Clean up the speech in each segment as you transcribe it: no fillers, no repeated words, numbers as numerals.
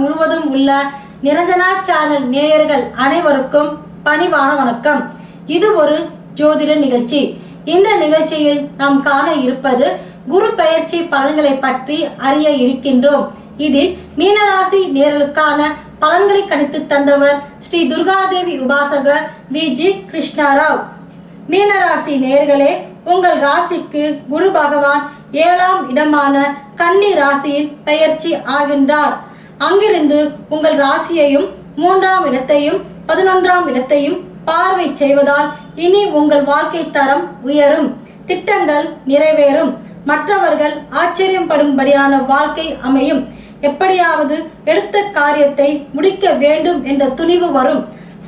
முழுவதும் உள்ள நிரஞ்சனா சேனல் நேயர்கள் அனைவருக்கும் பணிவான வணக்கம். இது ஒரு ஜோதிட நிகழ்ச்சி. இந்த நிகழ்ச்சியில் நாம் காண இருப்பது குரு பெயர்ச்சி பலன்களை பற்றி அறிய இருக்கின்றோம். இதில் மீனராசி நேயர்களுக்கான பலன்களை கணித்து தந்தவர் ஸ்ரீ துர்காதேவி உபாசகர் வி.ஜி. கிருஷ்ணராவ். மீனராசி நேயர்களே, உங்கள் ராசிக்கு குரு பகவான் 7ஆம் இடமான கன்னி ராசியில் பெயர்ச்சி ஆகின்றார். அங்கிருந்து உங்கள் ராசியையும் 3ஆம் இடத்தையும் 11ஆம் இடத்தையும் பார்வை செய்வதால் இனி உங்கள் வாழ்க்கை தரம் உயரும், திட்டங்கள் நிறைவேறும், மற்றவர்கள் ஆச்சரியப்படும்படியான வாழ்க்கை அமையும். எப்படியாவது எடுத்த காரியத்தை முடிக்க வேண்டும் என்ற துணிவு வரும்.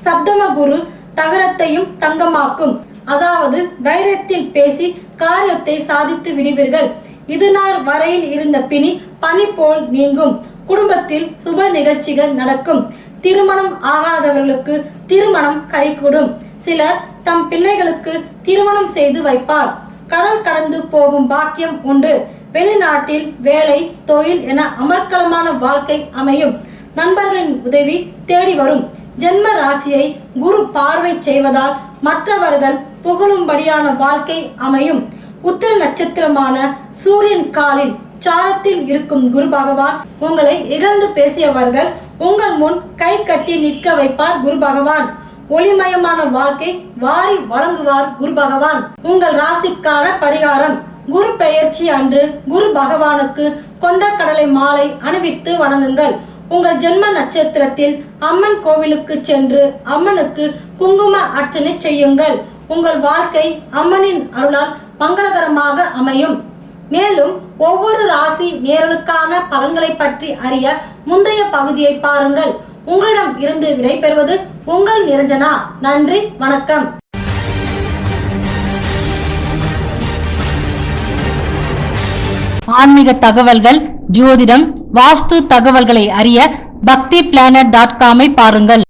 சப்தம குரு தகரத்தையும் தங்கமாக்கும். அதாவது தைரியத்தில் பேசி காரியத்தை சாதித்து விடுவீர்கள். இதுநாள் வரையில் இருந்த பிணி பனி போல் நீங்கும். குடும்பத்தில் சுப நிகழ்ச்சிகள் நடக்கும். திருமணம் ஆகாதவர்களுக்கு திருமணம் கைகூடும். சிலர் தம் பிள்ளைகளுக்கு திருமணம் செய்து வைப்பார். கடல் கடந்து போகும் பாக்கியம் உண்டு. வெளிநாட்டில் வேலை, தொழில் என அமர்க்கலமான வாழ்க்கை அமையும். நண்பர்களின் உதவி தேடி வரும். ஜென்ம ராசியை குரு பார்வை செய்வதால் மற்றவர்கள் புகழும்படியான வாழ்க்கை அமையும். உத்திர நட்சத்திரமான சூரியன் காலில் சாரத்தில் இருக்கும் குரு பகவான் உங்களை இகழ்ந்து பேசியவர்கள் உங்கள் முன் கை கட்டி நிற்க வைப்பார் குரு பகவான். ஒளிமயமான வாழ்க்கை வாரி வழங்குவார் குரு பகவான். உங்கள் ராசிக்கான பரிகாரம்: குரு பெயர்ச்சி அன்று குரு பகவானுக்கு கொண்ட கடலை மாலை அணிவித்து வணங்குங்கள். உங்கள் ஜென்ம நட்சத்திரத்தில் அம்மன் கோவிலுக்கு சென்று அம்மனுக்கு குங்கும அர்ச்சனை செய்யுங்கள். உங்கள் வாழ்க்கை அம்மனின் அருளால் மங்களகரமாக அமையும். மேலும் ஒவ்வொரு ராசி நேயர்களுக்கான பலன்களை பற்றி அறிய முந்தைய பகுதியை பாருங்கள். உங்களிடம் இருந்து விடைபெறுவது உங்கள் நிரஞ்சனா. நன்றி, வணக்கம். ஆன்மீக தகவல்கள், ஜோதிடம், வாஸ்து தகவல்களை அறிய பக்தி planet.com பாருங்கள்.